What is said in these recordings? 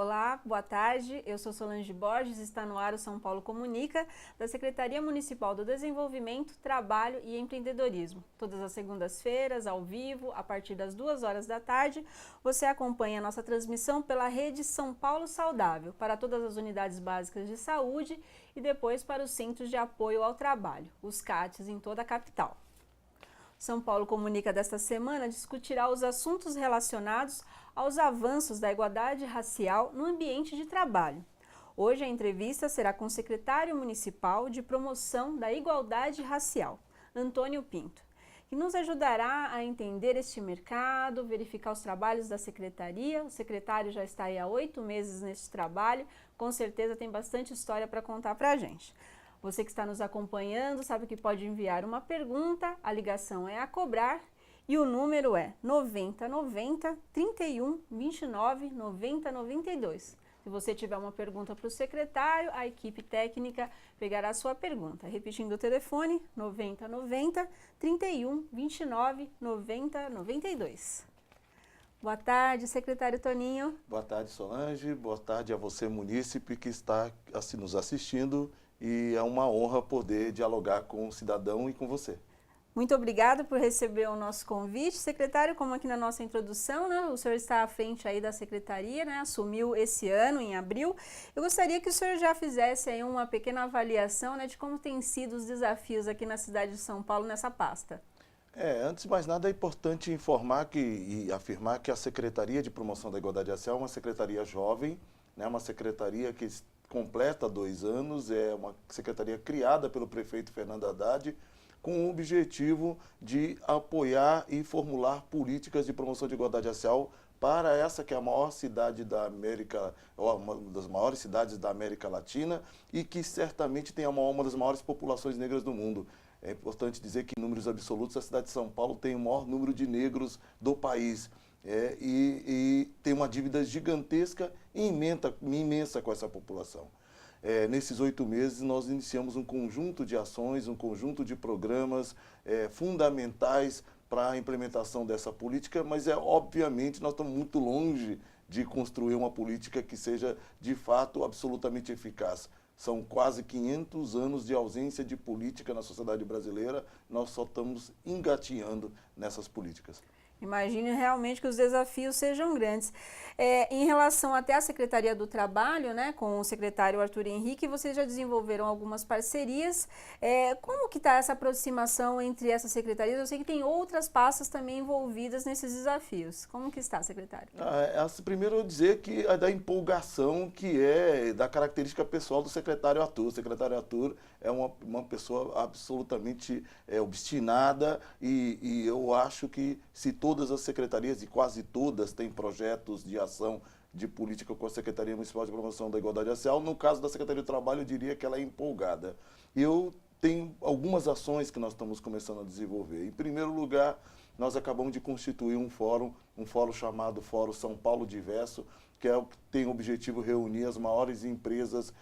Olá, boa tarde. Eu sou Solange Borges, está no ar o São Paulo Comunica, da Secretaria Municipal do Desenvolvimento, Trabalho e Empreendedorismo. Todas as segundas-feiras, ao vivo, a partir das 2 horas da tarde, você acompanha a nossa transmissão pela rede São Paulo Saudável, para todas as unidades básicas de saúde e depois para os Centros de Apoio ao Trabalho, os CATs, em toda a capital. São Paulo Comunica desta semana discutirá os assuntos relacionados aos avanços da igualdade racial no ambiente de trabalho. Hoje a entrevista será com o secretário municipal de promoção da igualdade racial, Antônio Pinto, que nos ajudará a entender este mercado, verificar os trabalhos da secretaria. O secretário já está aí há 8 meses nesse trabalho, com certeza tem bastante história para contar para a gente. Você que está nos acompanhando sabe que pode enviar uma pergunta, a ligação é a cobrar e o número é 9090 31 29 90 92. Se você tiver uma pergunta para o secretário, a equipe técnica pegará a sua pergunta. Repetindo o telefone, 9090 31 29 90 92. Boa tarde, secretário Toninho. Boa tarde, Solange. Boa tarde a você, munícipe, que está nos assistindo. E é uma honra poder dialogar com o cidadão e com você. Muito obrigada por receber o nosso convite. Secretário, como aqui na nossa introdução, né, o senhor está à frente aí da secretaria, né, assumiu esse ano, em abril. Eu gostaria que o senhor já fizesse aí uma pequena avaliação, né, de como têm sido os desafios aqui na cidade de São Paulo nessa pasta. Antes de mais nada, é importante informar e afirmar que a Secretaria de Promoção da Igualdade Racial é uma secretaria jovem, né, uma secretaria que completa 2 anos, é uma secretaria criada pelo prefeito Fernando Haddad, com o objetivo de apoiar e formular políticas de promoção de igualdade racial para essa que é a maior cidade da América, ou uma das maiores cidades da América Latina e que certamente tem uma das maiores populações negras do mundo. É importante dizer que, em números absolutos, a cidade de São Paulo tem o maior número de negros do país. E tem uma dívida gigantesca e imensa com essa população. Nesses 8 meses, nós iniciamos um conjunto de ações, um conjunto de programas fundamentais para a implementação dessa política, mas obviamente nós estamos muito longe de construir uma política que seja, de fato, absolutamente eficaz. São quase 500 anos de ausência de política na sociedade brasileira, nós só estamos engatinhando nessas políticas. Imagino realmente que os desafios sejam grandes. Em relação até à Secretaria do Trabalho, né, com o secretário Arthur Henrique, vocês já desenvolveram algumas parcerias. Como que está essa aproximação entre essas secretarias? Eu sei que tem outras pastas também envolvidas nesses desafios. Como que está, secretário? Primeiro eu dizer que é da empolgação que é da característica pessoal do secretário Arthur. O secretário Arthur é uma pessoa absolutamente obstinada e eu acho que se todas as secretarias, e quase todas, têm projetos de ação de política com a Secretaria Municipal de Promoção da Igualdade Racial. No caso da Secretaria do Trabalho, eu diria que ela é empolgada. Eu tenho algumas ações que nós estamos começando a desenvolver. Em primeiro lugar, nós acabamos de constituir um fórum chamado Fórum São Paulo Diverso, que tem o objetivo de reunir as maiores empresas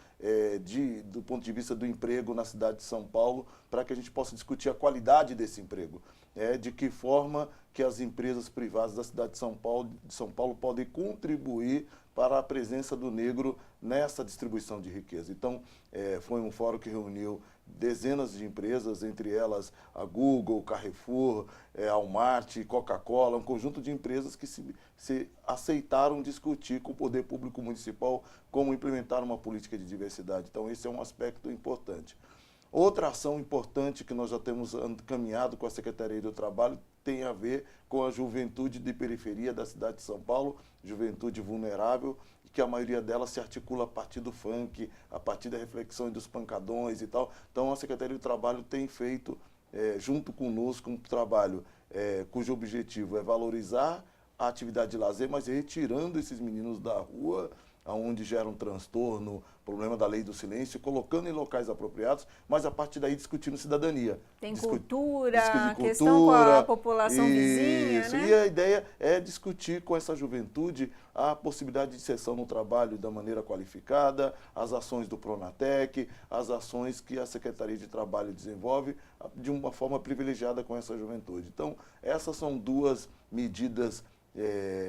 do ponto de vista do emprego na cidade de São Paulo, para que a gente possa discutir a qualidade desse emprego. De que forma que as empresas privadas da cidade de São Paulo podem contribuir para a presença do negro nessa distribuição de riqueza. Então, foi um fórum que reuniu dezenas de empresas, entre elas a Google, Carrefour, Walmart, Coca-Cola, um conjunto de empresas que se aceitaram discutir com o poder público municipal como implementar uma política de diversidade. Então, esse é um aspecto importante. Outra ação importante que nós já temos caminhado com a Secretaria do Trabalho tem a ver com a juventude de periferia da cidade de São Paulo, juventude vulnerável, que a maioria dela se articula a partir do funk, a partir da reflexão e dos pancadões e tal. Então, a Secretaria do Trabalho tem feito, junto conosco, um trabalho cujo objetivo é valorizar a atividade de lazer, mas retirando esses meninos da rua, onde gera um transtorno, problema da lei do silêncio, colocando em locais apropriados, mas a partir daí discutindo cidadania. Tem cultura, questão com a população vizinha, né? E a ideia é discutir com essa juventude a possibilidade de inserção no trabalho da maneira qualificada, as ações do Pronatec, as ações que a Secretaria de Trabalho desenvolve de uma forma privilegiada com essa juventude. Então, essas são 2 medidas,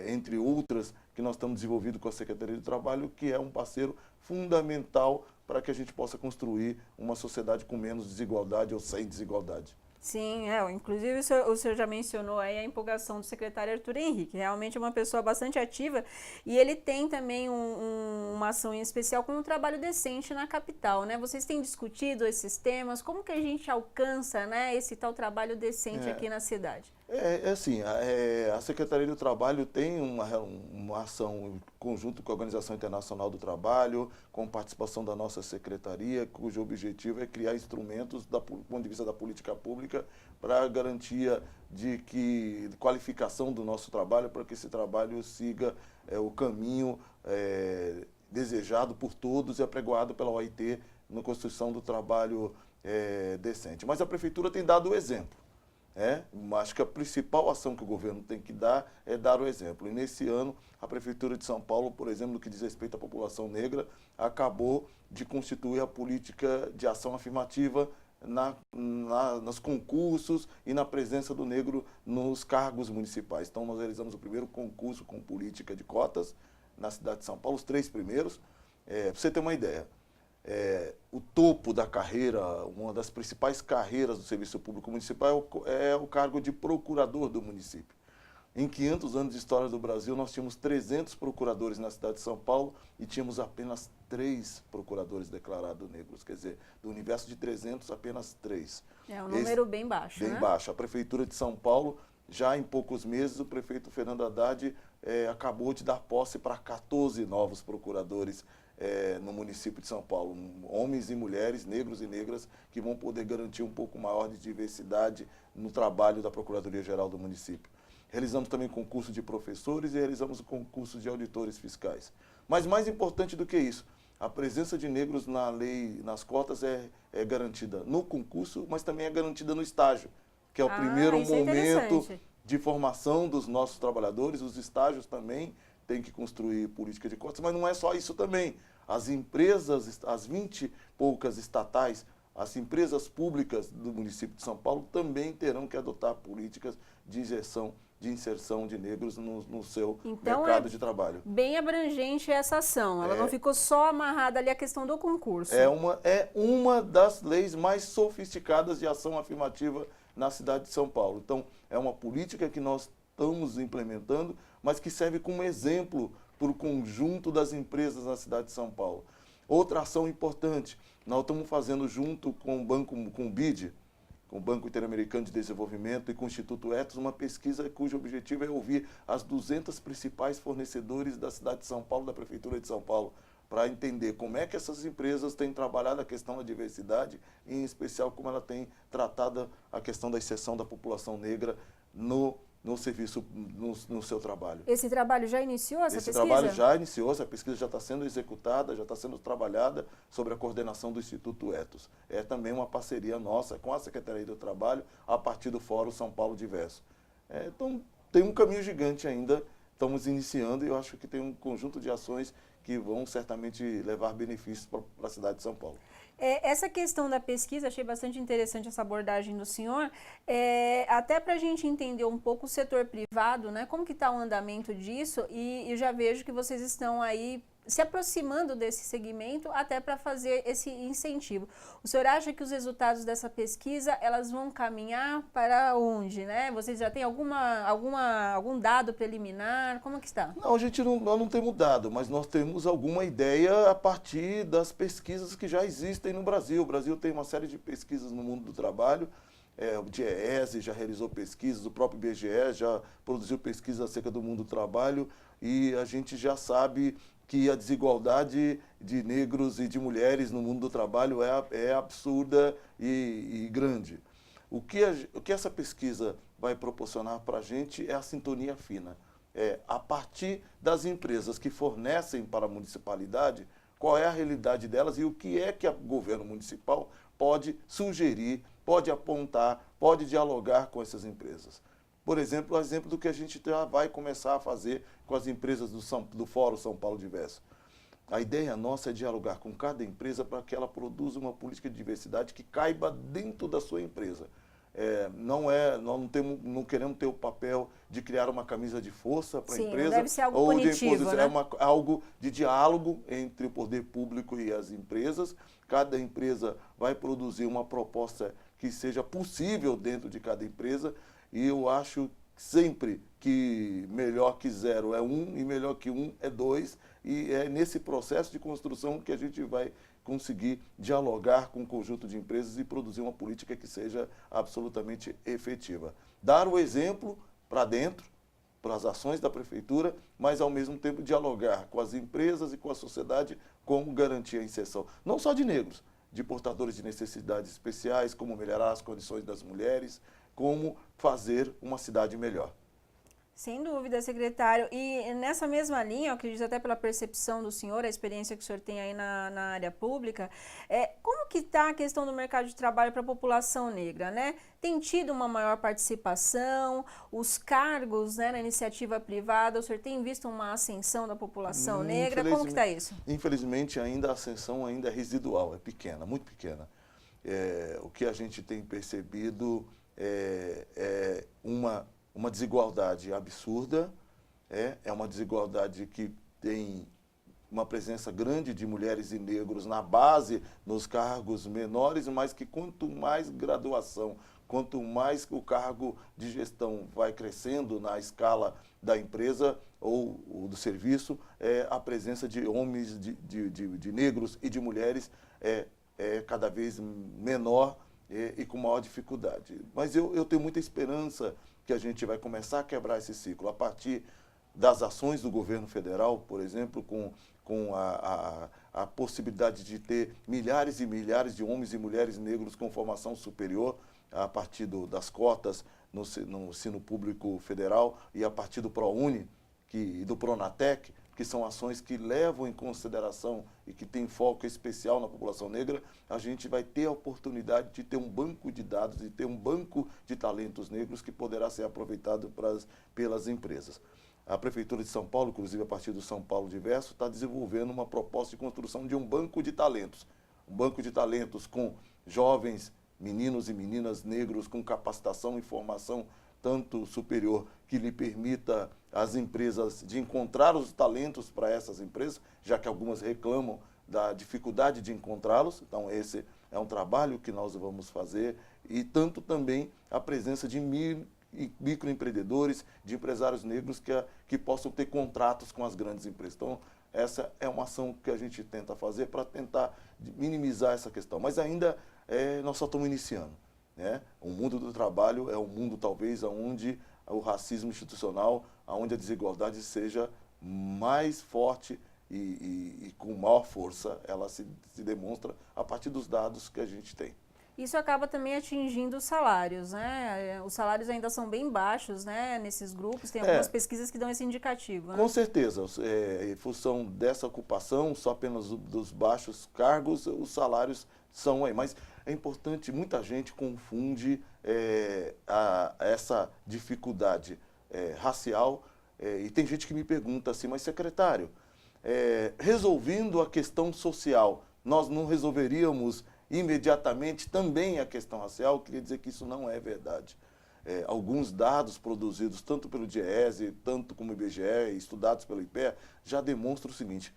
entre outras, que nós estamos desenvolvendo com a Secretaria do Trabalho, que é um parceiro fundamental para que a gente possa construir uma sociedade com menos desigualdade ou sem desigualdade. Sim, inclusive o senhor já mencionou aí a empolgação do secretário Arthur Henrique, realmente é uma pessoa bastante ativa e ele tem também uma ação em especial com um trabalho decente na capital, né? Vocês têm discutido esses temas, como que a gente alcança, né, esse tal trabalho decente aqui na cidade? Assim, a Secretaria do Trabalho tem uma ação em conjunto com a Organização Internacional do Trabalho, com participação da nossa secretaria, cujo objetivo é criar instrumentos, do ponto de vista da política pública, para a garantia de qualificação do nosso trabalho, para que esse trabalho siga o caminho desejado por todos e apregoado pela OIT na construção do trabalho decente. Mas a Prefeitura tem dado o exemplo. Acho que a principal ação que o governo tem que dar é dar o exemplo. E nesse ano, a Prefeitura de São Paulo, por exemplo, no que diz respeito à população negra, acabou de constituir a política de ação afirmativa nos concursos e na presença do negro nos cargos municipais. Então, nós realizamos o primeiro concurso com política de cotas na cidade de São Paulo, os 3 primeiros. Para você ter uma ideia, o topo da carreira, uma das principais carreiras do Serviço Público Municipal é o cargo de procurador do município. Em 500 anos de história do Brasil, nós tínhamos 300 procuradores na cidade de São Paulo e tínhamos apenas 3 procuradores declarados negros. Quer dizer, do universo de 300, apenas 3. É um número bem baixo, bem baixo. A Prefeitura de São Paulo, já em poucos meses, o prefeito Fernando Haddad acabou de dar posse para 14 novos procuradores no município de São Paulo, homens e mulheres, negros e negras, que vão poder garantir um pouco maior de diversidade no trabalho da Procuradoria-Geral do município. Realizamos também concurso de professores e realizamos o concurso de auditores fiscais. Mas mais importante do que isso, a presença de negros na lei, nas cotas é garantida no concurso, mas também é garantida no estágio, que é o primeiro momento de formação dos nossos trabalhadores. Os estágios também têm que construir política de cotas, mas não é só isso também. As empresas, as 20 e poucas estatais, as empresas públicas do município de São Paulo também terão que adotar políticas de inserção de negros no seu mercado de trabalho. Bem abrangente essa ação, ela não ficou só amarrada ali à questão do concurso. É uma das leis mais sofisticadas de ação afirmativa na cidade de São Paulo. Então, é uma política que nós estamos implementando, mas que serve como exemplo para o conjunto das empresas na cidade de São Paulo. Outra ação importante, nós estamos fazendo junto com o BID, com o Banco Interamericano de Desenvolvimento e com o Instituto Etos, uma pesquisa cujo objetivo é ouvir as 200 principais fornecedores da cidade de São Paulo, da Prefeitura de São Paulo, para entender como é que essas empresas têm trabalhado a questão da diversidade, e em especial como ela tem tratado a questão da inserção da população negra no serviço, no seu trabalho. Esse trabalho já iniciou, essa pesquisa? Esse trabalho já iniciou, essa pesquisa já está sendo executada, já está sendo trabalhada sob a coordenação do Instituto Etos. É também uma parceria nossa com a Secretaria do Trabalho, a partir do Fórum São Paulo Diverso. Então, tem um caminho gigante ainda, estamos iniciando, e eu acho que tem um conjunto de ações que vão certamente levar benefícios para a cidade de São Paulo. Essa questão da pesquisa, achei bastante interessante essa abordagem do senhor, até para a gente entender um pouco o setor privado, né, como que está o andamento disso, e eu já vejo que vocês estão aí se aproximando desse segmento até para fazer esse incentivo. O senhor acha que os resultados dessa pesquisa, elas vão caminhar para onde, né? Vocês já têm algum dado preliminar? Como que está? Não, nós não temos dado, mas nós temos alguma ideia a partir das pesquisas que já existem no Brasil. O Brasil tem uma série de pesquisas no mundo do trabalho. O DIEESE já realizou pesquisas, o próprio IBGE já produziu pesquisas acerca do mundo do trabalho, e a gente já sabe que a desigualdade de negros e de mulheres no mundo do trabalho é absurda e grande. O que essa pesquisa vai proporcionar para a gente é a sintonia fina. A partir das empresas que fornecem para a municipalidade, qual é a realidade delas e o que é que o governo municipal pode sugerir, pode apontar, pode dialogar com essas empresas. Por exemplo, o exemplo do que a gente já vai começar a fazer com as empresas do Fórum São Paulo Diverso. A ideia nossa é dialogar com cada empresa para que ela produza uma política de diversidade que caiba dentro da sua empresa. não queremos ter o papel de criar uma camisa de força para a empresa. Não deve ser algo ou punitivo, de imposição, né? algo de diálogo entre o poder público e as empresas. Cada empresa vai produzir uma proposta que seja possível dentro de cada empresa, e eu acho sempre que melhor que zero é um e melhor que um é dois, e é nesse processo de construção que a gente vai conseguir dialogar com um conjunto de empresas e produzir uma política que seja absolutamente efetiva. Dar o exemplo para dentro, para as ações da prefeitura, mas ao mesmo tempo dialogar com as empresas e com a sociedade, como garantir a inserção, não só de negros, de portadores de necessidades especiais, como melhorar as condições das mulheres, como fazer uma cidade melhor. Sem dúvida, secretário. E nessa mesma linha, eu acredito até pela percepção do senhor, a experiência que o senhor tem aí na área pública, como que está a questão do mercado de trabalho para a população negra, né? Tem tido uma maior participação, os cargos, né, na iniciativa privada, o senhor tem visto uma ascensão da população negra? Como que está isso? Infelizmente, ainda a ascensão ainda é residual, é pequena, muito pequena. O que a gente tem percebido é uma desigualdade absurda, é uma desigualdade que tem uma presença grande de mulheres e negros na base, nos cargos menores, mas que quanto mais graduação, quanto mais o cargo de gestão vai crescendo na escala da empresa ou do serviço, a presença de homens, de negros e de mulheres é cada vez menor e com maior dificuldade. Mas eu tenho muita esperança que a gente vai começar a quebrar esse ciclo a partir das ações do governo federal, por exemplo, com a possibilidade de ter milhares e milhares de homens e mulheres negros com formação superior, a partir das cotas no ensino público federal e a partir do ProUni e do Pronatec, que são ações que levam em consideração e que têm foco especial na população negra, a gente vai ter a oportunidade de ter um banco de dados, de ter um banco de talentos negros que poderá ser aproveitado pelas empresas. A Prefeitura de São Paulo, inclusive a partir do São Paulo Diverso, está desenvolvendo uma proposta de construção de um banco de talentos. Um banco de talentos com jovens, meninos e meninas negros com capacitação e formação tanto superior, que lhe permita às empresas de encontrar os talentos para essas empresas, já que algumas reclamam da dificuldade de encontrá-los. Então, esse é um trabalho que nós vamos fazer, e tanto também a presença de microempreendedores, de empresários negros que possam ter contratos com as grandes empresas. Então, essa é uma ação que a gente tenta fazer para tentar minimizar essa questão. Mas ainda nós só estamos iniciando. O mundo do trabalho é um mundo, talvez, onde o racismo institucional, onde a desigualdade seja mais forte e com maior força, ela se demonstra a partir dos dados que a gente tem. Isso acaba também atingindo os salários, né? Os salários ainda são bem baixos, né, nesses grupos, tem algumas pesquisas que dão esse indicativo, né? Com certeza, em função dessa ocupação, só apenas dos baixos cargos, os salários são aí. Mas é importante, muita gente confunde essa dificuldade racial, e tem gente que me pergunta assim, mas secretário, resolvendo a questão social, nós não resolveríamos imediatamente também a questão racial? Eu queria dizer que isso não é verdade. Alguns dados produzidos tanto pelo DIEESE, tanto como o IBGE, estudados pelo IPEA, já demonstram o seguinte: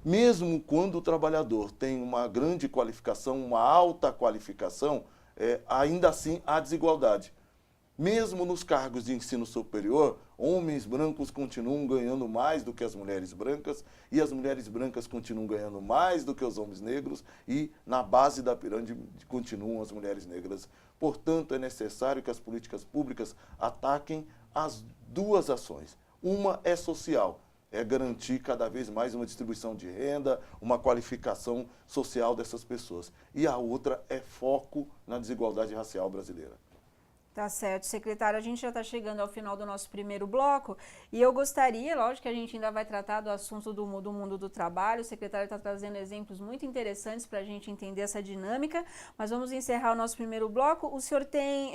mesmo quando o trabalhador tem uma grande qualificação, uma alta qualificação, ainda assim há desigualdade. Mesmo nos cargos de ensino superior, homens brancos continuam ganhando mais do que as mulheres brancas, e as mulheres brancas continuam ganhando mais do que os homens negros, e na base da pirâmide continuam as mulheres negras. Portanto, é necessário que as políticas públicas ataquem as duas ações. Uma é social, é garantir cada vez mais uma distribuição de renda, uma qualificação social dessas pessoas. E a outra é foco na desigualdade racial brasileira. Tá certo, secretário. A gente já está chegando ao final do nosso primeiro bloco e eu gostaria, lógico que a gente ainda vai tratar do assunto do mundo do trabalho, o secretário está trazendo exemplos muito interessantes para a gente entender essa dinâmica, mas vamos encerrar o nosso primeiro bloco. O senhor tem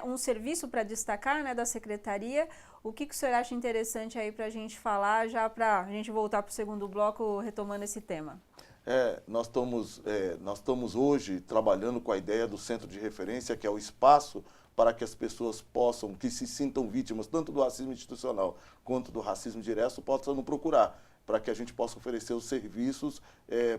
um serviço para destacar, né, da secretaria. O que o senhor acha interessante aí para a gente falar, já para a gente voltar para o segundo bloco retomando esse tema? Nós estamos hoje trabalhando com a ideia do centro de referência, que é o espaço para que as pessoas possam, que se sintam vítimas tanto do racismo institucional quanto do racismo direto, possam nos procurar, para que a gente possa oferecer os serviços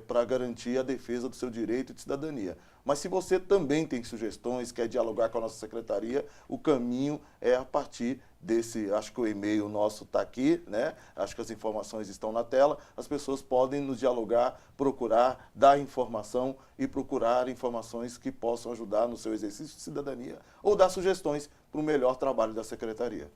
para garantir a defesa do seu direito de cidadania. Mas se você também tem sugestões, quer dialogar com a nossa secretaria, o caminho é a partir desse, acho que o e-mail nosso está aqui, né? Acho que as informações estão na tela, as pessoas podem nos dialogar, procurar, dar informação e procurar informações que possam ajudar no seu exercício de cidadania ou dar sugestões para o melhor trabalho da secretaria.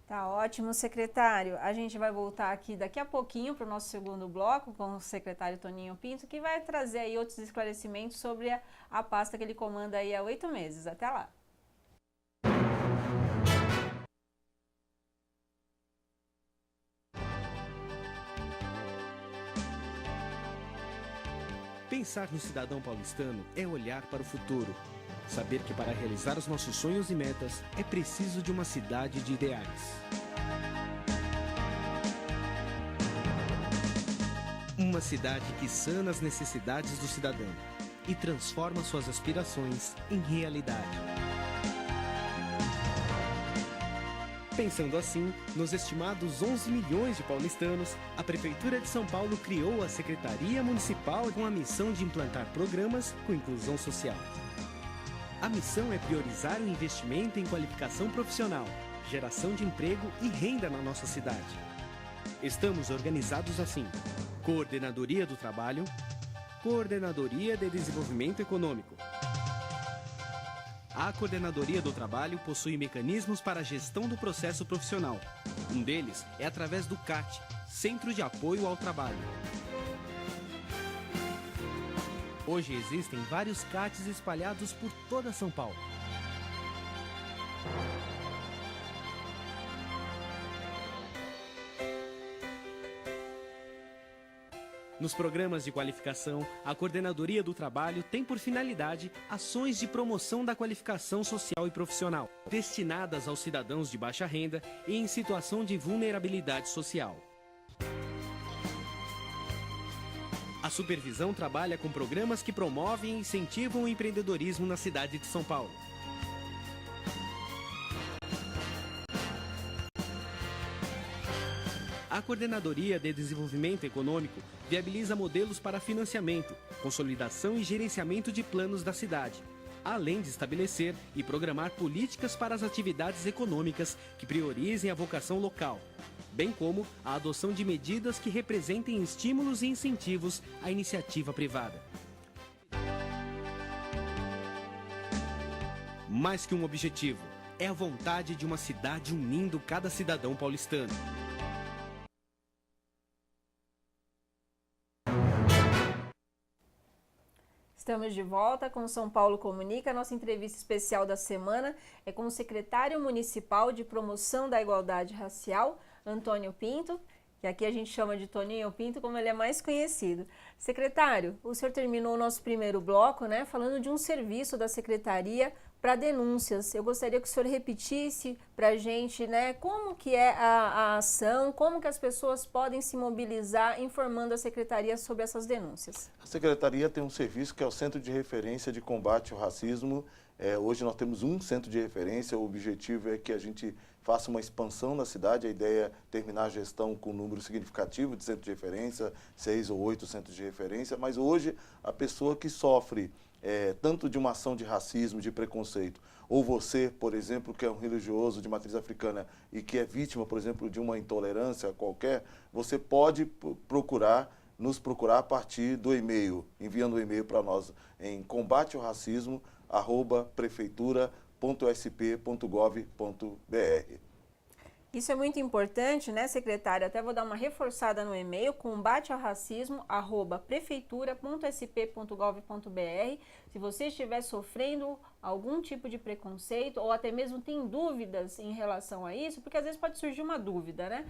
Tá ótimo, secretário. A gente vai voltar aqui daqui a pouquinho para o nosso segundo bloco com o secretário Toninho Pinto, que vai trazer aí outros esclarecimentos sobre a pasta que ele comanda aí há 8 meses. Até lá. Pensar no cidadão paulistano é olhar para o futuro. Saber que para realizar os nossos sonhos e metas é preciso de uma cidade de ideais. Uma cidade que sana as necessidades do cidadão e transforma suas aspirações em realidade. Pensando assim, nos estimados 11 milhões de paulistanos, a Prefeitura de São Paulo criou a Secretaria Municipal com a missão de implantar programas com inclusão social. A missão é priorizar o investimento em qualificação profissional, geração de emprego e renda na nossa cidade. Estamos organizados assim: Coordenadoria do Trabalho, Coordenadoria de Desenvolvimento Econômico. A Coordenadoria do Trabalho possui mecanismos para a gestão do processo profissional. Um deles é através do CAT, Centro de Apoio ao Trabalho. Hoje existem vários CATs espalhados por toda São Paulo. Nos programas de qualificação, a Coordenadoria do Trabalho tem por finalidade ações de promoção da qualificação social e profissional, destinadas aos cidadãos de baixa renda e em situação de vulnerabilidade social. A supervisão trabalha com programas que promovem e incentivam o empreendedorismo na cidade de São Paulo. A Coordenadoria de Desenvolvimento Econômico viabiliza modelos para financiamento, consolidação e gerenciamento de planos da cidade, além de estabelecer e programar políticas para as atividades econômicas que priorizem a vocação local, bem como a adoção de medidas que representem estímulos e incentivos à iniciativa privada. Mais que um objetivo, é a vontade de uma cidade unindo cada cidadão paulistano. Estamos de volta com São Paulo Comunica. A nossa entrevista especial da semana é com o secretário municipal de promoção da igualdade racial, Antônio Pinto, que aqui a gente chama de Toninho Pinto, como ele é mais conhecido. Secretário, o senhor terminou o nosso primeiro bloco, né, falando de um serviço da secretaria para denúncias. Eu gostaria que o senhor repetisse para a gente, né, como que é a ação, como que as pessoas podem se mobilizar informando a secretaria sobre essas denúncias. A secretaria tem um serviço que é o Centro de Referência de Combate ao Racismo. Hoje nós temos um centro de referência, o objetivo é que a gente faça uma expansão na cidade, a ideia é terminar a gestão com um número significativo de centros de referência, 6 ou 8 centros de referência, mas hoje a pessoa que sofre tanto de uma ação de racismo, de preconceito, ou você, por exemplo, que é um religioso de matriz africana e que é vítima, por exemplo, de uma intolerância qualquer, você pode nos procurar a partir do e-mail, enviando um e-mail para nós em combateoracismo@prefeitura.sp.gov.br. Isso é muito importante, né, secretário? Até vou dar uma reforçada no e-mail, combateoracismo@prefeitura.sp.gov.br. Se você estiver sofrendo algum tipo de preconceito ou até mesmo tem dúvidas em relação a isso, porque às vezes pode surgir uma dúvida, né?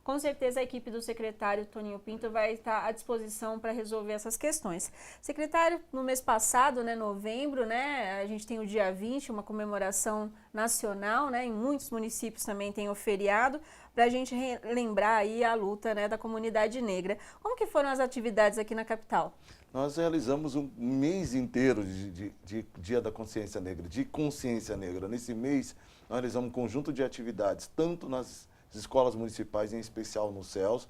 Com certeza a equipe do secretário Toninho Pinto vai estar à disposição para resolver essas questões. Secretário, no mês passado, novembro, a gente tem o dia 20, uma comemoração nacional, em muitos municípios também tem o feriado, para a gente lembrar aí a luta da comunidade negra. Como que foram as atividades aqui na capital? Nós realizamos um mês inteiro de Dia da Consciência Negra, de consciência negra. Nesse mês, nós realizamos um conjunto de atividades, tanto nas escolas municipais, em especial no CELS,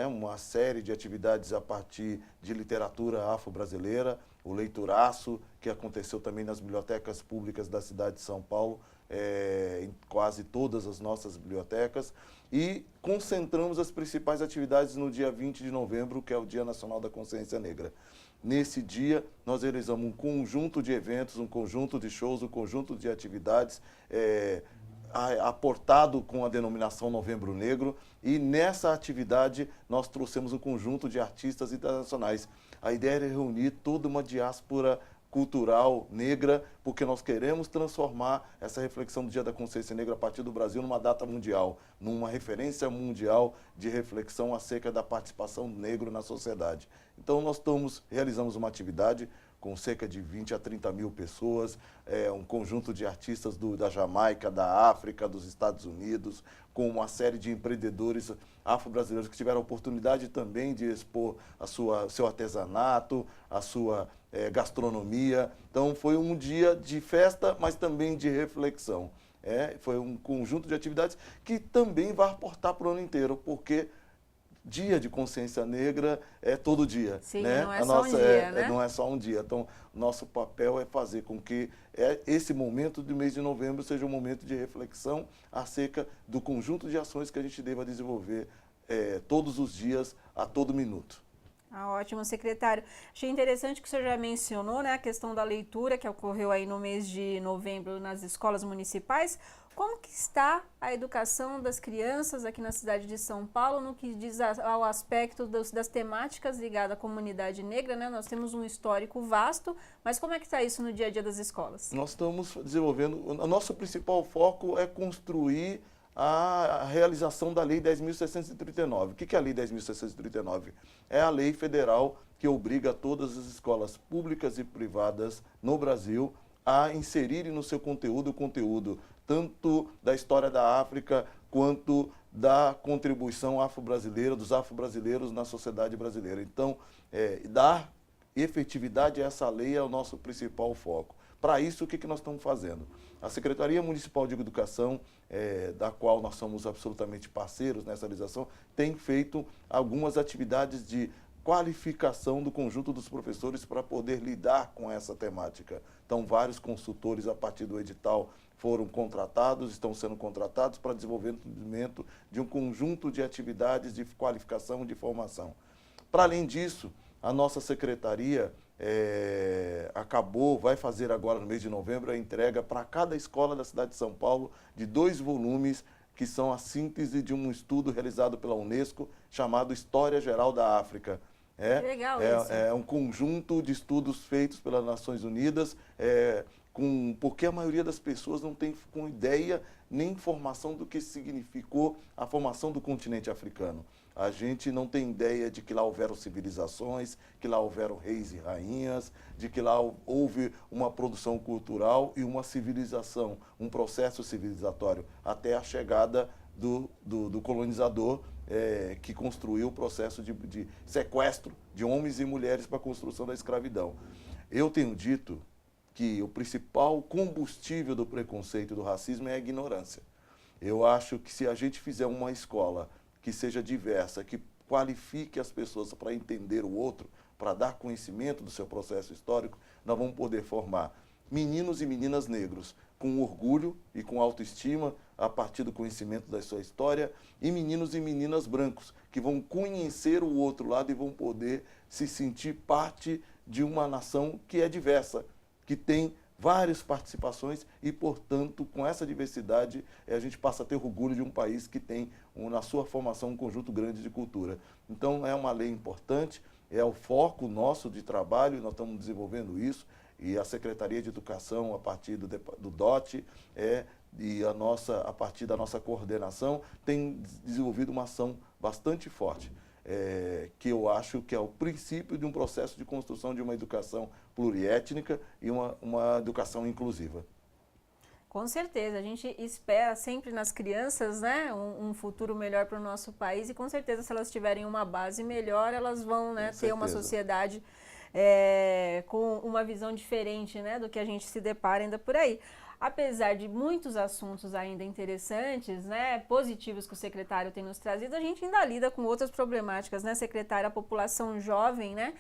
uma série de atividades a partir de literatura afro-brasileira, o Leituraço, que aconteceu também nas bibliotecas públicas da cidade de São Paulo, em quase todas as nossas bibliotecas, e concentramos as principais atividades no dia 20 de novembro, que é o Dia Nacional da Consciência Negra. Nesse dia, nós realizamos um conjunto de eventos, um conjunto de shows, um conjunto de atividades, aportado com a denominação Novembro Negro, e nessa atividade nós trouxemos um conjunto de artistas internacionais. A ideia era reunir toda uma diáspora cultural negra, porque nós queremos transformar essa reflexão do Dia da Consciência Negra a partir do Brasil numa data mundial, numa referência mundial de reflexão acerca da participação do negro na sociedade. Então nós realizamos uma atividade com cerca de 20 a 30 mil pessoas, um conjunto de artistas da Jamaica, da África, dos Estados Unidos, com uma série de empreendedores afro-brasileiros que tiveram a oportunidade também de expor seu artesanato, a sua gastronomia. Então foi um dia de festa, mas também de reflexão. Foi um conjunto de atividades que também vai aportar para o ano inteiro, porque Dia de Consciência Negra é todo dia. Sim, não é só um dia, não é só um dia. Então, nosso papel é fazer com que esse momento do mês de novembro seja um momento de reflexão acerca do conjunto de ações que a gente deva desenvolver todos os dias, a todo minuto. Ótimo, secretário. Achei interessante que o senhor já mencionou a questão da leitura que ocorreu aí no mês de novembro nas escolas municipais. Como que está a educação das crianças aqui na cidade de São Paulo no que diz ao aspecto das temáticas ligadas à comunidade negra, Nós temos um histórico vasto, mas como é que está isso no dia a dia das escolas? Nós estamos desenvolvendo, o nosso principal foco é construir a realização da Lei 10.639. O que é a Lei 10.639? É a lei federal que obriga todas as escolas públicas e privadas no Brasil a inserirem no seu conteúdo o conteúdo tanto da história da África quanto da contribuição afro-brasileira, dos afro-brasileiros na sociedade brasileira. Então, dar efetividade a essa lei é o nosso principal foco. Para isso, o que nós estamos fazendo? A Secretaria Municipal de Educação, da qual nós somos absolutamente parceiros nessa realização, tem feito algumas atividades de qualificação do conjunto dos professores para poder lidar com essa temática. Então, vários consultores, a partir do edital, foram contratados, estão sendo contratados para desenvolvimento de um conjunto de atividades de qualificação e de formação. Para além disso, a nossa secretaria vai fazer agora no mês de novembro a entrega para cada escola da cidade de São Paulo de 2 volumes que são a síntese de um estudo realizado pela Unesco chamado História Geral da África. Legal isso. É um conjunto de estudos feitos pelas Nações Unidas, porque a maioria das pessoas não tem com ideia nem informação do que significou a formação do continente africano. A gente não tem ideia de que lá houveram civilizações, que lá houveram reis e rainhas, de que lá houve uma produção cultural e uma civilização, um processo civilizatório, até a chegada do colonizador, que construiu o processo de sequestro de homens e mulheres para a construção da escravidão. Eu tenho dito que o principal combustível do preconceito e do racismo é a ignorância. Eu acho que se a gente fizer uma escola que seja diversa, que qualifique as pessoas para entender o outro, para dar conhecimento do seu processo histórico, nós vamos poder formar meninos e meninas negros com orgulho e com autoestima a partir do conhecimento da sua história, e meninos e meninas brancos que vão conhecer o outro lado e vão poder se sentir parte de uma nação que é diversa, que tem várias participações e, portanto, com essa diversidade, a gente passa a ter orgulho de um país que tem, na sua formação, um conjunto grande de cultura. Então, é uma lei importante, é o foco nosso de trabalho, nós estamos desenvolvendo isso, e a Secretaria de Educação, a partir do DOT, a partir da nossa coordenação, tem desenvolvido uma ação bastante forte, que eu acho que é o princípio de um processo de construção de uma educação pluriétnica e uma educação inclusiva. Com certeza, a gente espera sempre nas crianças, né, um futuro melhor para o nosso país, e com certeza se elas tiverem uma base melhor, elas vão, né, ter uma sociedade com uma visão diferente, né, do que a gente se depara ainda por aí. Apesar de muitos assuntos ainda interessantes, né, positivos que o secretário tem nos trazido, a gente ainda lida com outras problemáticas, né, secretário? A população jovem, né,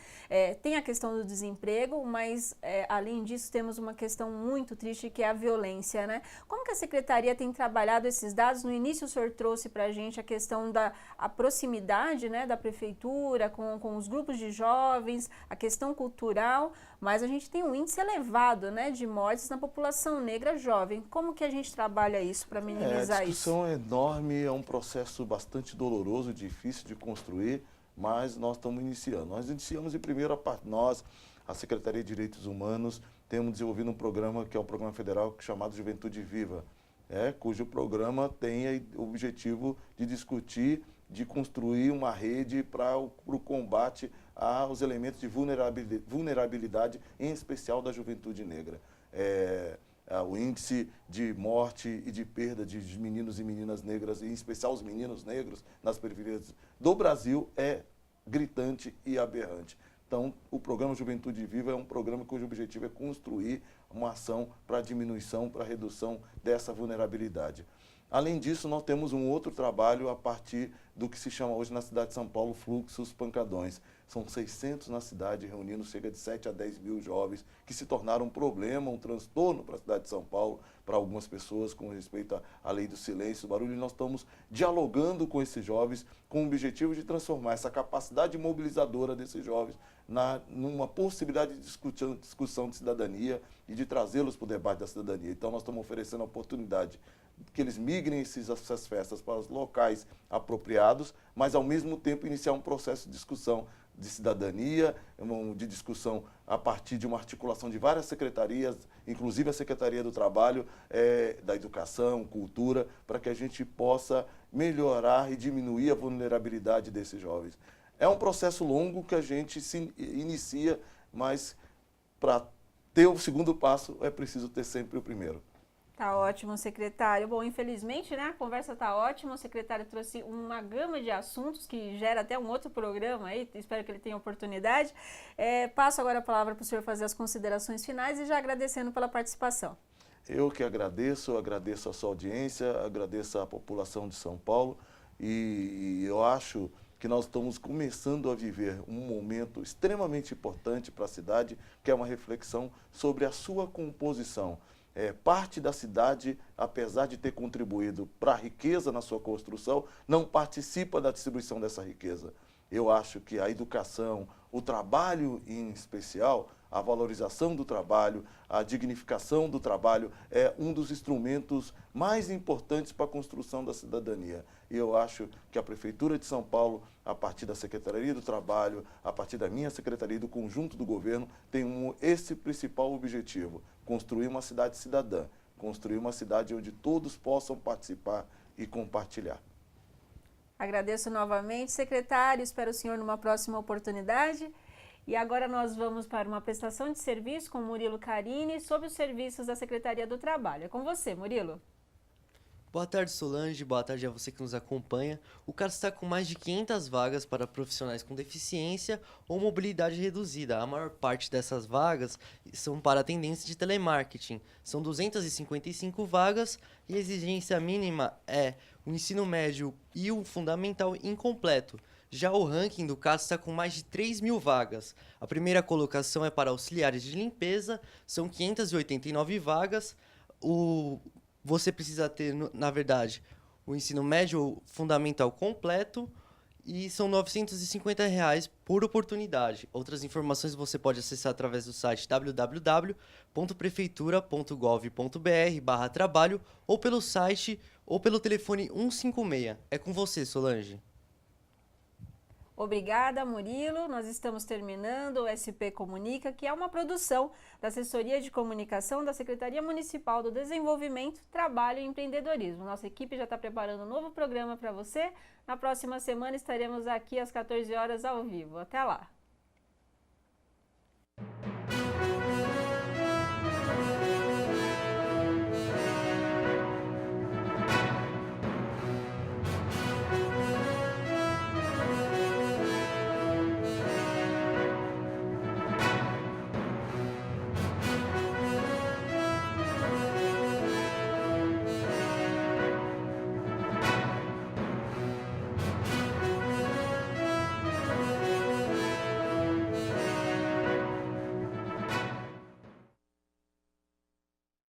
tem a questão do desemprego, mas além disso temos uma questão muito triste, que é a violência, né? Como que a secretaria tem trabalhado esses dados? No início o senhor trouxe para a gente a questão da proximidade, né, da prefeitura com os grupos de jovens, a questão cultural, mas a gente tem um índice elevado, né, de mortes na população negra jovem. Como que a gente trabalha isso para minimizar isso? A discussão é enorme, é um processo bastante doloroso, difícil de construir, mas nós estamos iniciando. Nós iniciamos em primeira parte, a Secretaria de Direitos Humanos, temos desenvolvido um programa que é o Programa Federal chamado Juventude Viva, cujo programa tem o objetivo de discutir, de construir uma rede para o combate aos elementos de vulnerabilidade, em especial da juventude negra. O índice de morte e de perda de meninos e meninas negras, em especial os meninos negros, nas periferias do Brasil, é gritante e aberrante. Então, o programa Juventude Viva é um programa cujo objetivo é construir uma ação para diminuição, para redução dessa vulnerabilidade. Além disso, nós temos um outro trabalho a partir do que se chama hoje na cidade de São Paulo Fluxos Pancadões. São 600 na cidade, reunindo cerca de 7 a 10 mil jovens, que se tornaram um problema, um transtorno para a cidade de São Paulo, para algumas pessoas, com respeito à lei do silêncio, do barulho. E nós estamos dialogando com esses jovens com o objetivo de transformar essa capacidade mobilizadora desses jovens numa possibilidade de discussão de cidadania e de trazê-los para o debate da cidadania. Então, nós estamos oferecendo a oportunidade que eles migrem essas festas para os locais apropriados, mas, ao mesmo tempo, iniciar um processo de discussão de cidadania, de discussão a partir de uma articulação de várias secretarias, inclusive a Secretaria do Trabalho, da Educação, Cultura, para que a gente possa melhorar e diminuir a vulnerabilidade desses jovens. É um processo longo que a gente se inicia, mas para ter o segundo passo é preciso ter sempre o primeiro. Tá ótimo, secretário. Bom, infelizmente, né, a conversa tá ótima. O secretário trouxe uma gama de assuntos que gera até um outro programa aí. Espero que ele tenha oportunidade. Passo agora a palavra para o senhor fazer as considerações finais e já agradecendo pela participação. Eu que agradeço a sua audiência, agradeço a população de São Paulo e eu acho que nós estamos começando a viver um momento extremamente importante para a cidade, que é uma reflexão sobre a sua composição. Parte da cidade, apesar de ter contribuído para a riqueza na sua construção, não participa da distribuição dessa riqueza. Eu acho que a educação, o trabalho em especial, a valorização do trabalho, a dignificação do trabalho é um dos instrumentos mais importantes para a construção da cidadania. E eu acho que a Prefeitura de São Paulo, a partir da Secretaria do Trabalho, a partir da minha Secretaria e do conjunto do governo, tem esse principal objetivo: construir uma cidade cidadã, construir uma cidade onde todos possam participar e compartilhar. Agradeço novamente, secretário, espero o senhor numa próxima oportunidade. E agora nós vamos para uma prestação de serviço com Murilo Carini sobre os serviços da Secretaria do Trabalho. É com você, Murilo. Boa tarde, Solange. Boa tarde a você que nos acompanha. O CARS está com mais de 500 vagas para profissionais com deficiência ou mobilidade reduzida. A maior parte dessas vagas são para atendentes de telemarketing. São 255 vagas e a exigência mínima é o ensino médio e o fundamental incompleto. Já o ranking do CARS está com mais de 3 mil vagas. A primeira colocação é para auxiliares de limpeza, são 589 vagas. Você precisa ter, na verdade, o ensino médio fundamental completo e são R$ 950 por oportunidade. Outras informações você pode acessar através do site www.prefeitura.gov.br/trabalho ou pelo site ou pelo telefone 156. É com você, Solange. Obrigada, Murilo. Nós estamos terminando o SP Comunica, que é uma produção da Assessoria de Comunicação da Secretaria Municipal do Desenvolvimento, Trabalho e Empreendedorismo. Nossa equipe já está preparando um novo programa para você. Na próxima semana estaremos aqui às 14 horas ao vivo. Até lá!